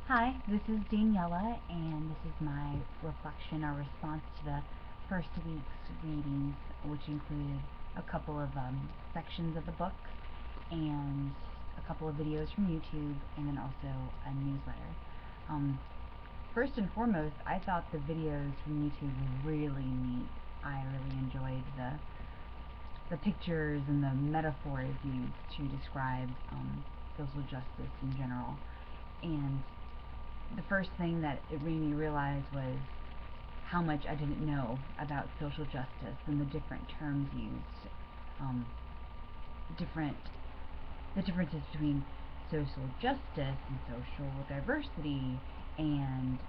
Hi, this is Daniela, and this is my reflection or response to the first week's readings, which included a couple of sections of the book and a couple of videos from YouTube, and then also a newsletter. Um, First and foremost, I thought the videos from YouTube were really neat. I really enjoyed the pictures and the metaphors used to describe social justice in general. And the first thing that it made me realize was how much I didn't know about social justice and the different terms used, um, different the differences between social justice and social diversity and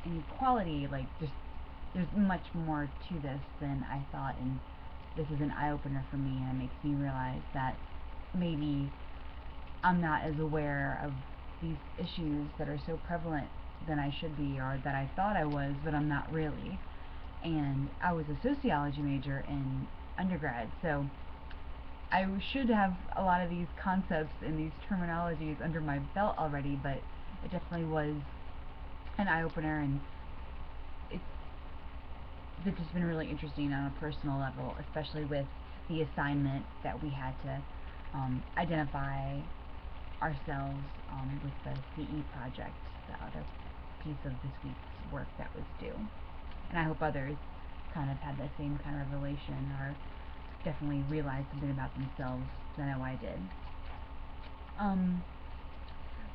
inequality. Like there's much more to this than I thought, and this is an eye opener for me, and it makes me realize that maybe I'm not as aware of these issues that are so prevalent than I should be, or that I thought I was, but I'm not really. And I was a sociology major in undergrad, so I should have a lot of these concepts and these terminologies under my belt already, but it definitely was an eye-opener, and it's this has been really interesting on a personal level, especially with the assignment that we had to identify ourselves with the CE project, the other piece of this week's work that was due. And I hope others kind of had the same kind of revelation, or definitely realized something about themselves than I know I did.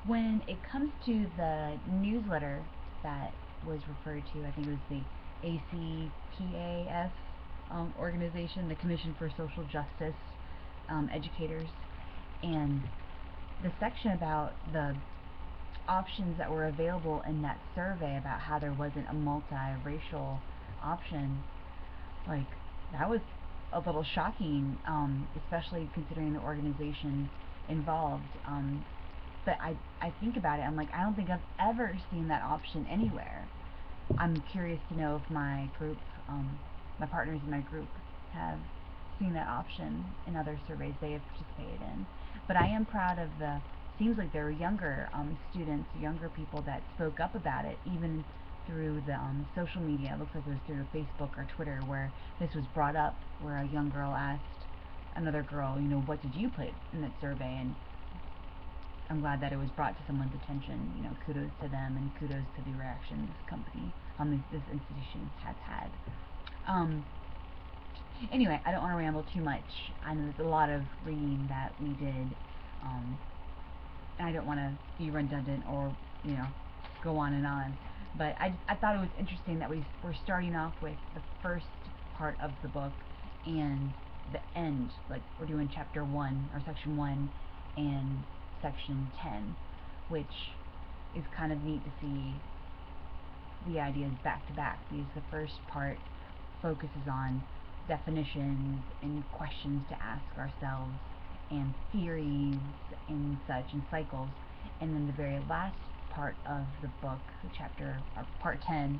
When it comes to the newsletter that was referred to, I think it was the ACPAS organization, the Commission for Social Justice Educators, and the section about the options that were available in that survey about how there wasn't a multiracial option, like, that was a little shocking, especially considering the organization involved. But I think about it, I'm like, I don't think I've ever seen that option anywhere. I'm curious to know if my group, my partners in my group, have seen that option in other surveys they have participated in. But I am proud of seems like there were younger students, younger people that spoke up about it, even through the social media. It looks like it was through Facebook or Twitter where this was brought up, where a young girl asked another girl, what did you put in that survey? And I'm glad that it was brought to someone's attention. Kudos to them, and kudos to the reaction this company, this institution has had. Anyway, I don't want to ramble too much. I know there's a lot of reading that we did, and I don't want to be redundant or, go on and on. But I thought it was interesting that we're starting off with the first part of the book and the end. Like, we're doing chapter 1, or section 1, and section 10, which is kind of neat to see the ideas back to back, because the first part focuses on definitions and questions to ask ourselves and theories and such and cycles, and then the very last part of the book, part 10,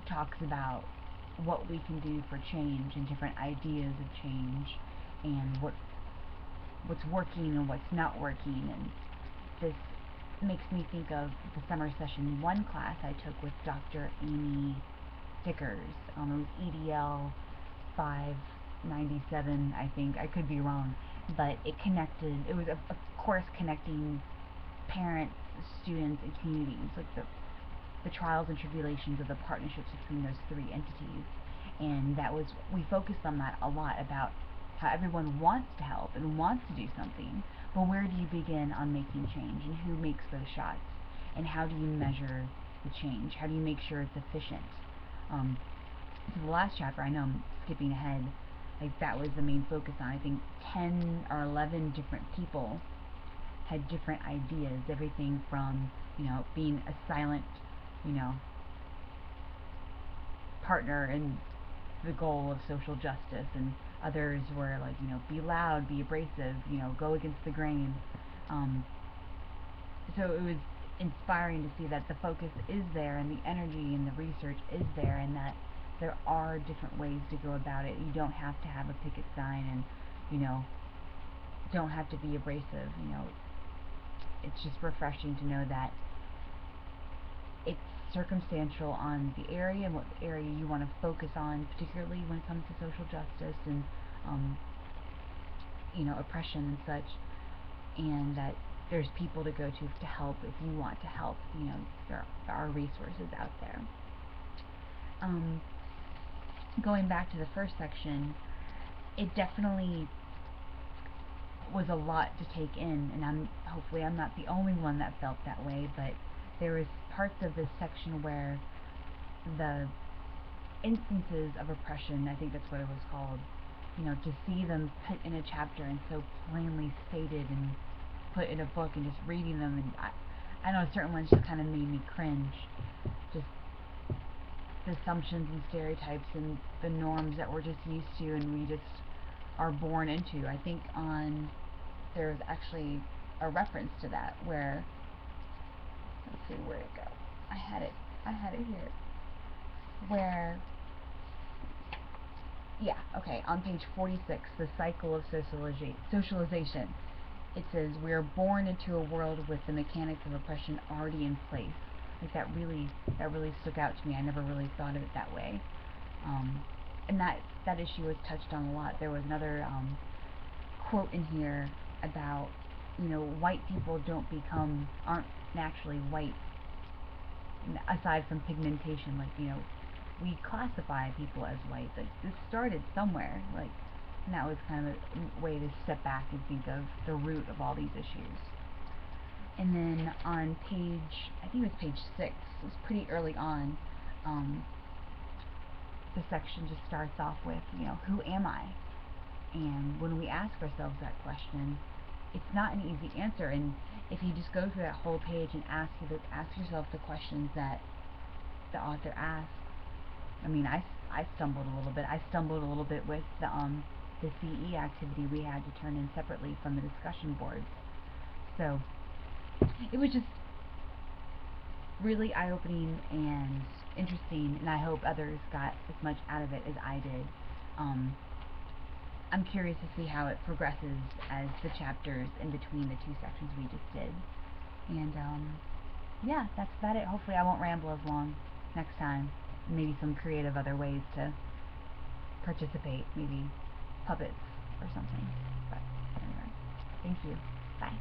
talks about what we can do for change and different ideas of change, and what's working and what's not working. And this makes me think of the summer session 1 class I took with Dr. Amy Dickers. It was EDL 597, I think. I could be wrong, but it was a course connecting parents, students, and communities, like the trials and tribulations of the partnerships between those 3 entities. And we focused on that a lot, about how everyone wants to help and wants to do something, but where do you begin on making change, and who makes those shots, and how do you measure the change? How do you make sure it's efficient? So the last chapter, I know I'm skipping ahead, like, that was the main focus on. I think 10 or 11 different people had different ideas, everything from, being a silent, partner in the goal of social justice, and others were like, be loud, be abrasive, go against the grain. So it was inspiring to see that the focus is there, and the energy and the research is there, and that there are different ways to go about it. You don't have to have a picket sign, and don't have to be abrasive. it's just refreshing to know that it's circumstantial on the area and what area you want to focus on, particularly when it comes to social justice and oppression and such, and that there's people to go to help if you want to help. There are resources out there. Going back to the first section, it definitely was a lot to take in, and hopefully I'm not the only one that felt that way, but there was parts of this section where the instances of oppression, I think that's what it was called, to see them put in a chapter and so plainly stated and put in a book, and just reading them, and I know certain ones just kind of made me cringe, just the assumptions and stereotypes and the norms that we're just used to and we just are born into. I think there's actually a reference to that where, let's see, where'd it go? I had it here, where, yeah, okay, on page 46, the cycle of socialization, it says, we are born into a world with the mechanics of oppression already in place. Like, that really stuck out to me. I never really thought of it that way. And that issue was touched on a lot. There was another quote in here about, white people aren't naturally white, aside from pigmentation. Like, we classify people as white. Like, this started somewhere. Like, and that was kind of a way to step back and think of the root of all these issues. And then on page, I think it was page 6, it was pretty early on, the section just starts off with, who am I? And when we ask ourselves that question, it's not an easy answer. And if you just go through that whole page and ask yourself the questions that the author asks, I mean, I stumbled a little bit. I stumbled a little bit with the CE activity we had to turn in separately from the discussion boards. So it was just really eye-opening and interesting, and I hope others got as much out of it as I did. I'm curious to see how it progresses as the chapters in between the two sections we just did. And yeah, that's about it. Hopefully I won't ramble as long next time. Maybe some creative other ways to participate, maybe puppets or something. But anyway, thank you. Bye.